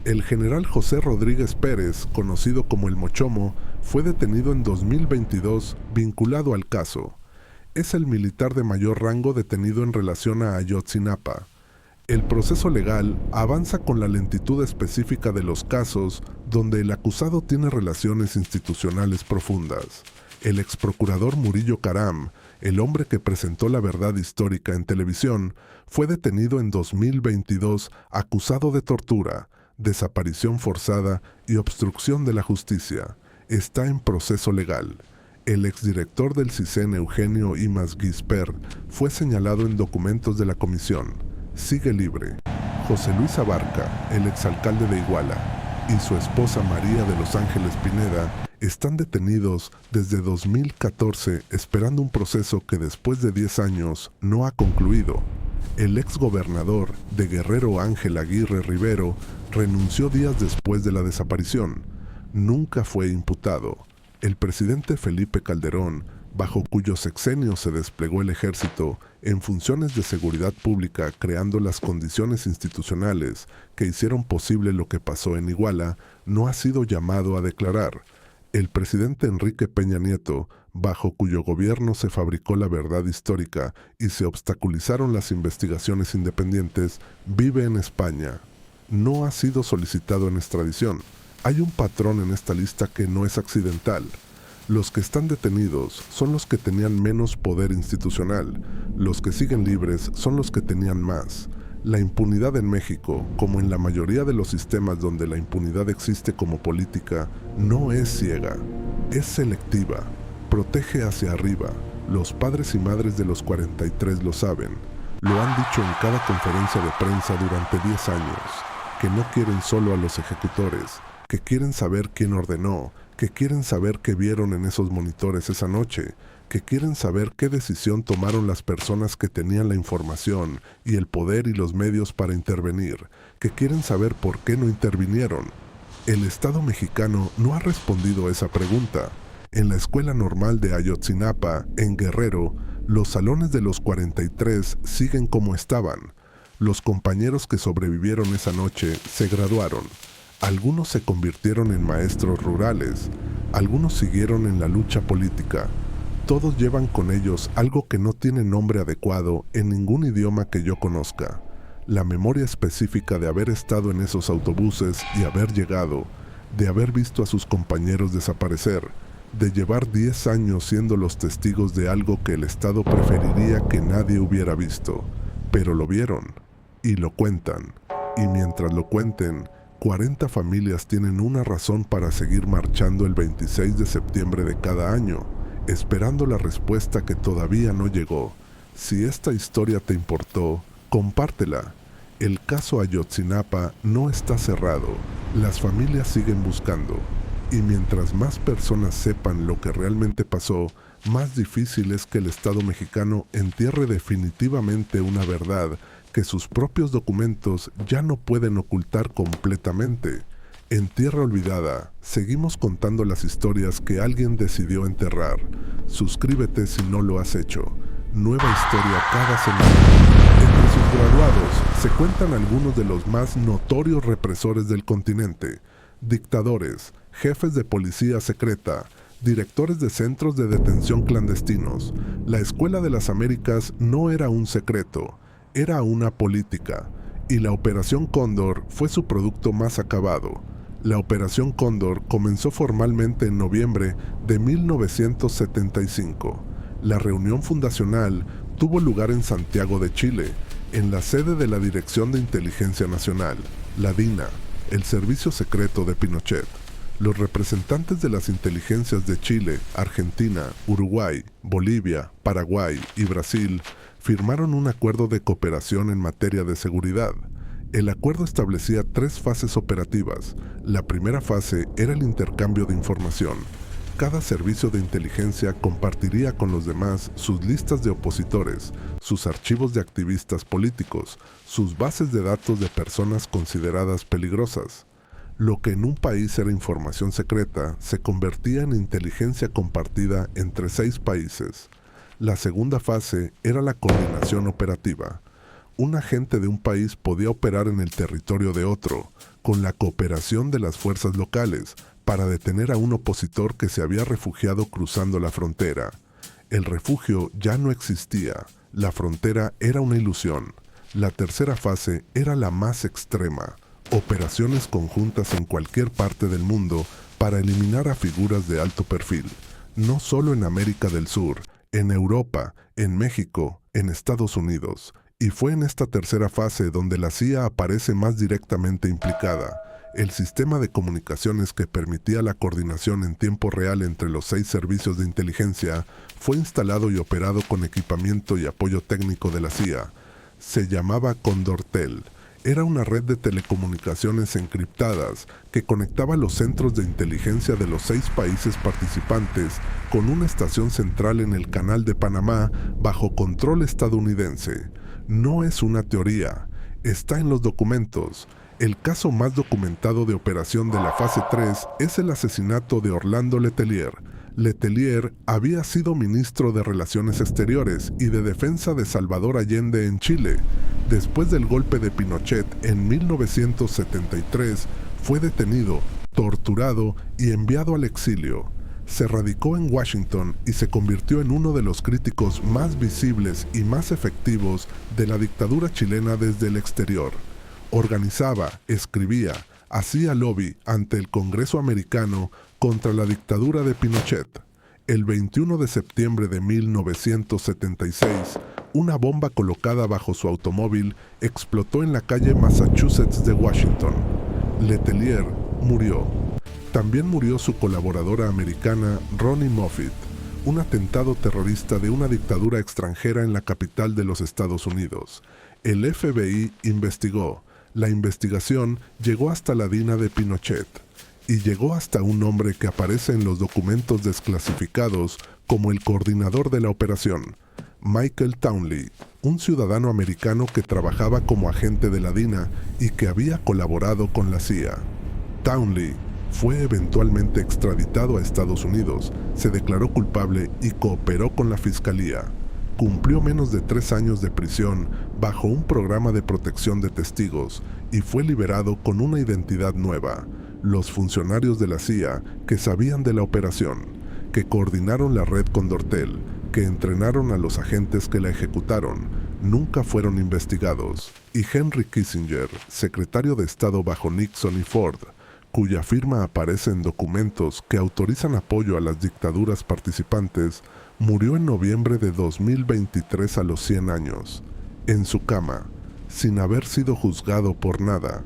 El general José Rodríguez Pérez, conocido como el Mochomo, fue detenido en 2022 vinculado al caso. Es el militar de mayor rango detenido en relación a Ayotzinapa. El proceso legal avanza con la lentitud específica de los casos donde el acusado tiene relaciones institucionales profundas. El exprocurador Murillo Karam, el hombre que presentó la verdad histórica en televisión, fue detenido en 2022 acusado de tortura, desaparición forzada y obstrucción de la justicia. Está en proceso legal. El exdirector del CISEN, Eugenio Imaz Guispert, fue señalado en documentos de la comisión. Sigue libre. José Luis Abarca, el exalcalde de Iguala, y su esposa María de Los Ángeles Pineda están detenidos desde 2014 esperando un proceso que después de 10 años no ha concluido. El exgobernador de Guerrero, Ángel Aguirre Rivero, renunció días después de la desaparición. Nunca fue imputado. El presidente Felipe Calderón, bajo cuyo sexenio se desplegó el ejército en funciones de seguridad pública creando las condiciones institucionales que hicieron posible lo que pasó en Iguala, no ha sido llamado a declarar. El presidente Enrique Peña Nieto, bajo cuyo gobierno se fabricó la verdad histórica y se obstaculizaron las investigaciones independientes, vive en España. No ha sido solicitado en extradición. Hay un patrón en esta lista que no es accidental. Los que están detenidos son los que tenían menos poder institucional. Los que siguen libres son los que tenían más. La impunidad en México, como en la mayoría de los sistemas donde la impunidad existe como política, no es ciega, es selectiva, protege hacia arriba. Los padres y madres de los 43 lo saben, lo han dicho en cada conferencia de prensa durante 10 años, que no quieren solo a los ejecutores, que quieren saber quién ordenó, que quieren saber qué vieron en esos monitores esa noche, que quieren saber qué decisión tomaron las personas que tenían la información y el poder y los medios para intervenir, que quieren saber por qué no intervinieron. El Estado mexicano no ha respondido a esa pregunta. En la Escuela Normal de Ayotzinapa, en Guerrero, los salones de los 43 siguen como estaban. Los compañeros que sobrevivieron esa noche se graduaron. Algunos se convirtieron en maestros rurales, algunos siguieron en la lucha política. Todos llevan con ellos algo que no tiene nombre adecuado en ningún idioma que yo conozca. La memoria específica de haber estado en esos autobuses y haber llegado, de haber visto a sus compañeros desaparecer, de llevar 10 años siendo los testigos de algo que el Estado preferiría que nadie hubiera visto. Pero lo vieron, y lo cuentan, y mientras lo cuenten, 40 familias tienen una razón para seguir marchando el 26 de septiembre de cada año, esperando la respuesta que todavía no llegó. Si esta historia te importó, compártela. El caso Ayotzinapa no está cerrado, las familias siguen buscando, y mientras más personas sepan lo que realmente pasó, más difícil es que el Estado mexicano entierre definitivamente una verdad que sus propios documentos ya no pueden ocultar completamente. En Tierra Olvidada, seguimos contando las historias que alguien decidió enterrar. Suscríbete si no lo has hecho. Nueva historia cada semana. Entre sus graduados se cuentan algunos de los más notorios represores del continente, dictadores, jefes de policía secreta, directores de centros de detención clandestinos. La Escuela de las Américas no era un secreto, era una política, y la Operación Cóndor fue su producto más acabado. La Operación Cóndor comenzó formalmente en noviembre de 1975. La reunión fundacional tuvo lugar en Santiago de Chile, en la sede de la Dirección de Inteligencia Nacional, la DINA, el servicio secreto de Pinochet. Los representantes de las inteligencias de Chile, Argentina, Uruguay, Bolivia, Paraguay y Brasil firmaron un acuerdo de cooperación en materia de seguridad. El acuerdo establecía 3 fases operativas. La primera fase era el intercambio de información. Cada servicio de inteligencia compartiría con los demás sus listas de opositores, sus archivos de activistas políticos, sus bases de datos de personas consideradas peligrosas. Lo que en un país era información secreta se convertía en inteligencia compartida entre 6 países. La segunda fase era la coordinación operativa. Un agente de un país podía operar en el territorio de otro, con la cooperación de las fuerzas locales, para detener a un opositor que se había refugiado cruzando la frontera. El refugio ya no existía, la frontera era una ilusión. La tercera fase era la más extrema, operaciones conjuntas en cualquier parte del mundo para eliminar a figuras de alto perfil, no solo en América del Sur, en Europa, en México, en Estados Unidos. Y fue en esta tercera fase donde la CIA aparece más directamente implicada. El sistema de comunicaciones que permitía la coordinación en tiempo real entre los 6 servicios de inteligencia fue instalado y operado con equipamiento y apoyo técnico de la CIA. Se llamaba Condortel. Era una red de telecomunicaciones encriptadas que conectaba los centros de inteligencia de los 6 países participantes con una estación central en el Canal de Panamá bajo control estadounidense. No es una teoría, está en los documentos. El caso más documentado de operación de la fase 3 es el asesinato de Orlando Letelier. Letelier había sido ministro de Relaciones Exteriores y de Defensa de Salvador Allende en Chile. Después del golpe de Pinochet en 1973, fue detenido, torturado y enviado al exilio. Se radicó en Washington y se convirtió en uno de los críticos más visibles y más efectivos de la dictadura chilena desde el exterior. Organizaba, escribía, hacía lobby ante el Congreso americano contra la dictadura de Pinochet. El 21 de septiembre de 1976, una bomba colocada bajo su automóvil explotó en la calle Massachusetts de Washington. Letelier murió. También murió su colaboradora americana Ronnie Moffitt, un atentado terrorista de una dictadura extranjera en la capital de los Estados Unidos. El FBI investigó. La investigación llegó hasta la DINA de Pinochet y llegó hasta un hombre que aparece en los documentos desclasificados como el coordinador de la operación, Michael Townley, un ciudadano americano que trabajaba como agente de la DINA y que había colaborado con la CIA. Townley fue eventualmente extraditado a Estados Unidos, se declaró culpable y cooperó con la fiscalía. Cumplió menos de 3 años de prisión bajo un programa de protección de testigos y fue liberado con una identidad nueva. Los funcionarios de la CIA que sabían de la operación, que coordinaron la red Condortel, que entrenaron a los agentes que la ejecutaron, nunca fueron investigados. Y Henry Kissinger, secretario de Estado bajo Nixon y Ford, cuya firma aparece en documentos que autorizan apoyo a las dictaduras participantes, murió en noviembre de 2023 a los 100 años, en su cama, sin haber sido juzgado por nada.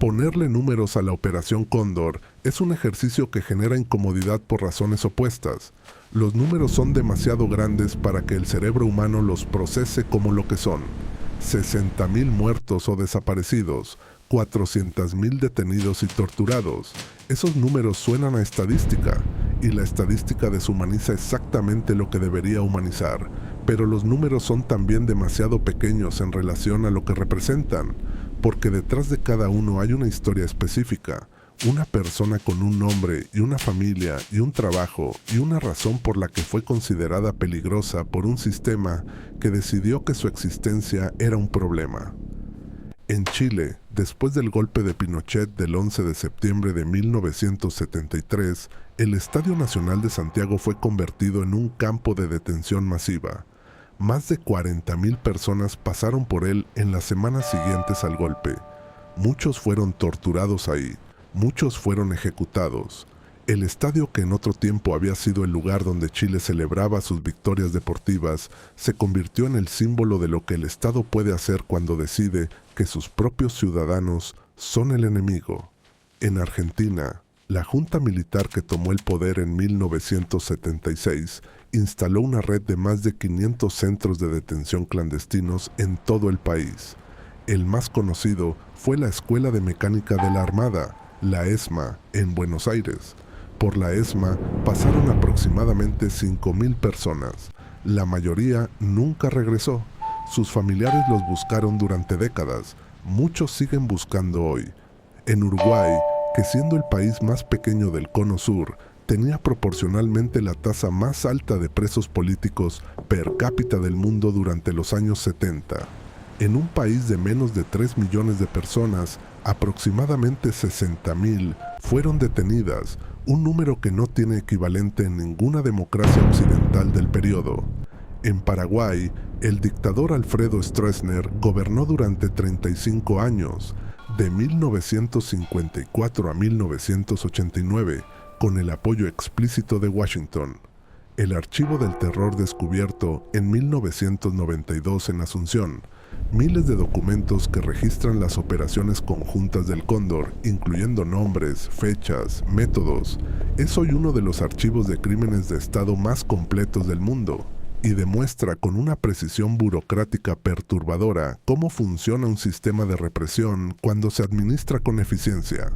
Ponerle números a la Operación Cóndor es un ejercicio que genera incomodidad por razones opuestas. Los números son demasiado grandes para que el cerebro humano los procese como lo que son. 60,000 muertos o desaparecidos, 400,000 detenidos y torturados. Esos números suenan a estadística, y la estadística deshumaniza exactamente lo que debería humanizar, pero los números son también demasiado pequeños en relación a lo que representan, porque detrás de cada uno hay una historia específica, una persona con un nombre y una familia y un trabajo y una razón por la que fue considerada peligrosa por un sistema que decidió que su existencia era un problema. En Chile, después del golpe de Pinochet del 11 de septiembre de 1973, el Estadio Nacional de Santiago fue convertido en un campo de detención masiva. Más de 40,000 personas pasaron por él en las semanas siguientes al golpe. Muchos fueron torturados ahí, muchos fueron ejecutados. El estadio, que en otro tiempo había sido el lugar donde Chile celebraba sus victorias deportivas, se convirtió en el símbolo de lo que el Estado puede hacer cuando decide que sus propios ciudadanos son el enemigo. En Argentina, la junta militar que tomó el poder en 1976 instaló una red de más de 500 centros de detención clandestinos en todo el país. El más conocido fue la Escuela de Mecánica de la Armada, la ESMA, en Buenos Aires. Por la ESMA pasaron aproximadamente 5,000 personas. La mayoría nunca regresó. Sus familiares los buscaron durante décadas. Muchos siguen buscando hoy. En Uruguay, que siendo el país más pequeño del Cono Sur, tenía proporcionalmente la tasa más alta de presos políticos per cápita del mundo durante los años 70. En un país de menos de 3 millones de personas, Aproximadamente 60.000 fueron detenidas, un número que no tiene equivalente en ninguna democracia occidental del periodo. En Paraguay, el dictador Alfredo Stroessner gobernó durante 35 años, de 1954 a 1989, con el apoyo explícito de Washington. El archivo del terror descubierto en 1992 en Asunción, miles de documentos que registran las operaciones conjuntas del Cóndor, incluyendo nombres, fechas, métodos, es hoy uno de los archivos de crímenes de Estado más completos del mundo, y demuestra con una precisión burocrática perturbadora cómo funciona un sistema de represión cuando se administra con eficiencia.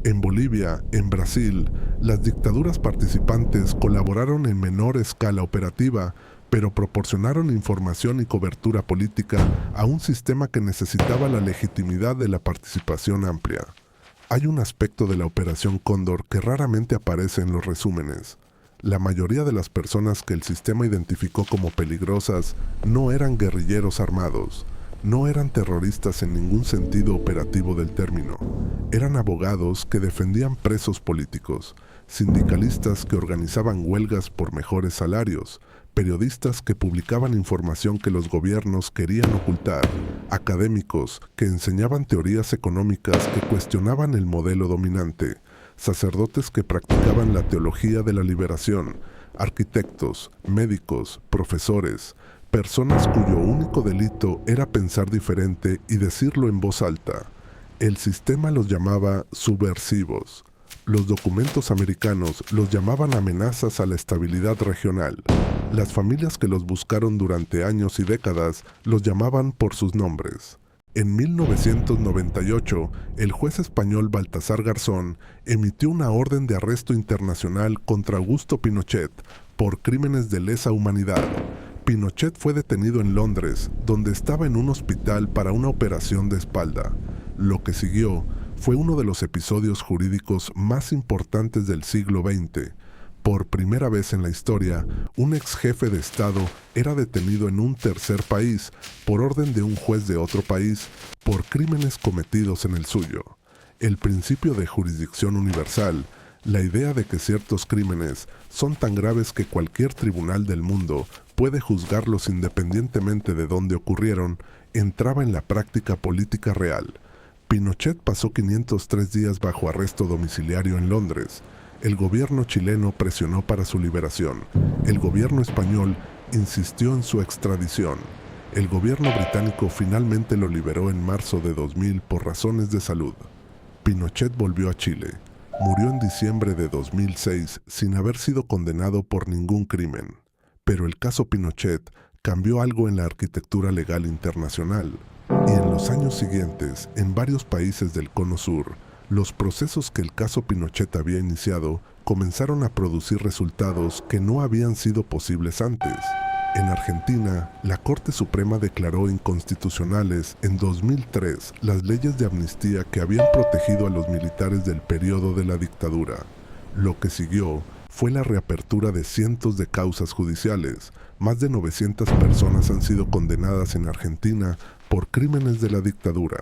En Bolivia, en Brasil, las dictaduras participantes colaboraron en menor escala operativa, pero proporcionaron información y cobertura política a un sistema que necesitaba la legitimidad de la participación amplia. Hay un aspecto de la Operación Cóndor que raramente aparece en los resúmenes. La mayoría de las personas que el sistema identificó como peligrosas no eran guerrilleros armados, no eran terroristas en ningún sentido operativo del término. Eran abogados que defendían presos políticos, sindicalistas que organizaban huelgas por mejores salarios, periodistas que publicaban información que los gobiernos querían ocultar, académicos que enseñaban teorías económicas que cuestionaban el modelo dominante, sacerdotes que practicaban la teología de la liberación, arquitectos, médicos, profesores, personas cuyo único delito era pensar diferente y decirlo en voz alta. El sistema los llamaba subversivos. Los documentos americanos los llamaban amenazas a la estabilidad regional. Las familias que los buscaron durante años y décadas los llamaban por sus nombres. En 1998, el juez español Baltasar Garzón emitió una orden de arresto internacional contra Augusto Pinochet por crímenes de lesa humanidad. Pinochet fue detenido en Londres, donde estaba en un hospital para una operación de espalda. Lo que siguió fue uno de los episodios jurídicos más importantes del siglo XX. Por primera vez en la historia, un ex jefe de Estado era detenido en un tercer país por orden de un juez de otro país por crímenes cometidos en el suyo. El principio de jurisdicción universal, la idea de que ciertos crímenes son tan graves que cualquier tribunal del mundo puede juzgarlos independientemente de dónde ocurrieron, entraba en la práctica política real. Pinochet pasó 503 días bajo arresto domiciliario en Londres. El gobierno chileno presionó para su liberación. El gobierno español insistió en su extradición. El gobierno británico finalmente lo liberó en marzo de 2000 por razones de salud. Pinochet volvió a Chile. Murió en diciembre de 2006 sin haber sido condenado por ningún crimen. Pero el caso Pinochet cambió algo en la arquitectura legal internacional. Y en los años siguientes, en varios países del Cono Sur, los procesos que el caso Pinochet había iniciado comenzaron a producir resultados que no habían sido posibles antes. En Argentina, la Corte Suprema declaró inconstitucionales en 2003 las leyes de amnistía que habían protegido a los militares del periodo de la dictadura. Lo que siguió fue la reapertura de cientos de causas judiciales. Más de 900 personas han sido condenadas en Argentina por crímenes de la dictadura.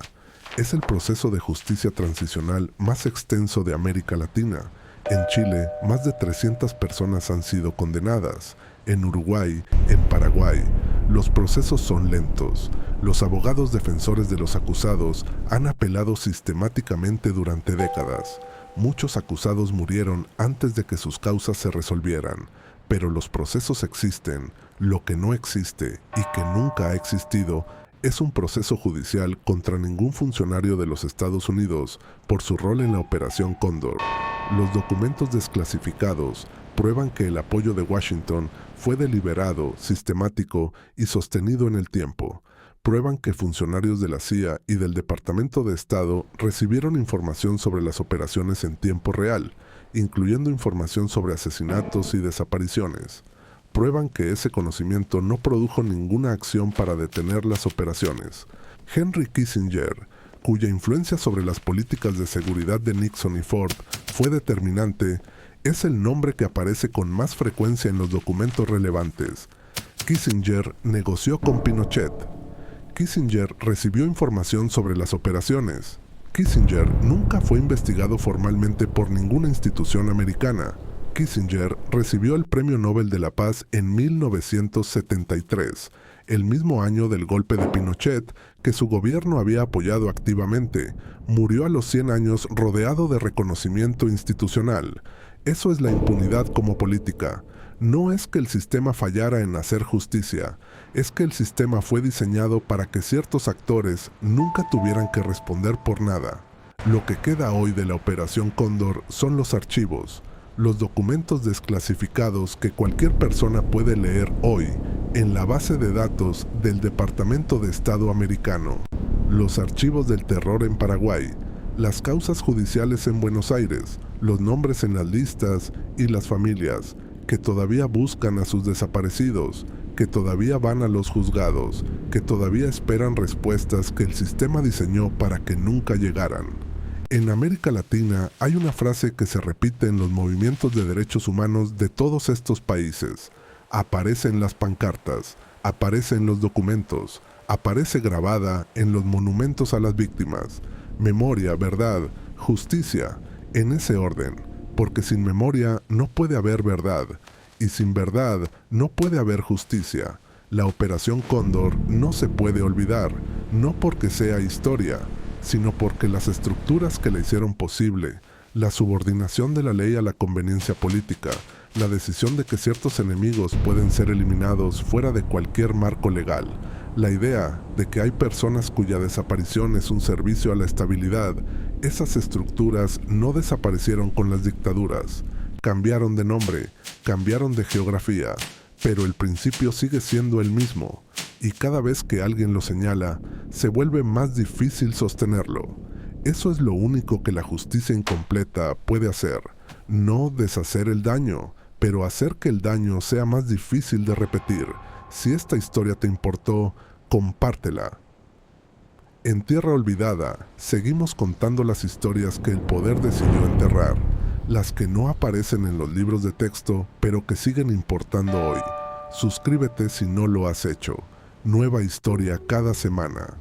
Es el proceso de justicia transicional más extenso de América Latina. En Chile, más de 300 personas han sido condenadas. En Uruguay, en Paraguay, los procesos son lentos. Los abogados defensores de los acusados han apelado sistemáticamente durante décadas. Muchos acusados murieron antes de que sus causas se resolvieran. Pero los procesos existen. Lo que no existe y que nunca ha existido es un proceso judicial contra ningún funcionario de los Estados Unidos por su rol en la Operación Cóndor. Los documentos desclasificados prueban que el apoyo de Washington fue deliberado, sistemático y sostenido en el tiempo. Prueban que funcionarios de la CIA y del Departamento de Estado recibieron información sobre las operaciones en tiempo real, incluyendo información sobre asesinatos y desapariciones. Prueban que ese conocimiento no produjo ninguna acción para detener las operaciones. Henry Kissinger, cuya influencia sobre las políticas de seguridad de Nixon y Ford fue determinante, es el nombre que aparece con más frecuencia en los documentos relevantes. Kissinger negoció con Pinochet. Kissinger recibió información sobre las operaciones. Kissinger nunca fue investigado formalmente por ninguna institución americana. Kissinger recibió el Premio Nobel de la Paz en 1973, el mismo año del golpe de Pinochet, que su gobierno había apoyado activamente. Murió a los 100 años rodeado de reconocimiento institucional. Eso es la impunidad como política. No es que el sistema fallara en hacer justicia, es que el sistema fue diseñado para que ciertos actores nunca tuvieran que responder por nada. Lo que queda hoy de la Operación Cóndor son los archivos, los documentos desclasificados que cualquier persona puede leer hoy en la base de datos del Departamento de Estado americano, los archivos del terror en Paraguay, las causas judiciales en Buenos Aires, los nombres en las listas y las familias que todavía buscan a sus desaparecidos, que todavía van a los juzgados, que todavía esperan respuestas que el sistema diseñó para que nunca llegaran. En América Latina hay una frase que se repite en los movimientos de derechos humanos de todos estos países. Aparece en las pancartas, aparece en los documentos, aparece grabada en los monumentos a las víctimas. Memoria, verdad, justicia, en ese orden, porque sin memoria no puede haber verdad, y sin verdad no puede haber justicia. La Operación Cóndor no se puede olvidar, no porque sea historia, sino porque las estructuras que la hicieron posible, la subordinación de la ley a la conveniencia política, la decisión de que ciertos enemigos pueden ser eliminados fuera de cualquier marco legal, la idea de que hay personas cuya desaparición es un servicio a la estabilidad, esas estructuras no desaparecieron con las dictaduras, cambiaron de nombre, cambiaron de geografía, pero el principio sigue siendo el mismo, y cada vez que alguien lo señala, se vuelve más difícil sostenerlo. Eso es lo único que la justicia incompleta puede hacer, no deshacer el daño, pero hacer que el daño sea más difícil de repetir. Si esta historia te importó, compártela. En Tierra Olvidada, seguimos contando las historias que el poder decidió enterrar, las que no aparecen en los libros de texto, pero que siguen importando hoy. Suscríbete si no lo has hecho. Nueva historia cada semana.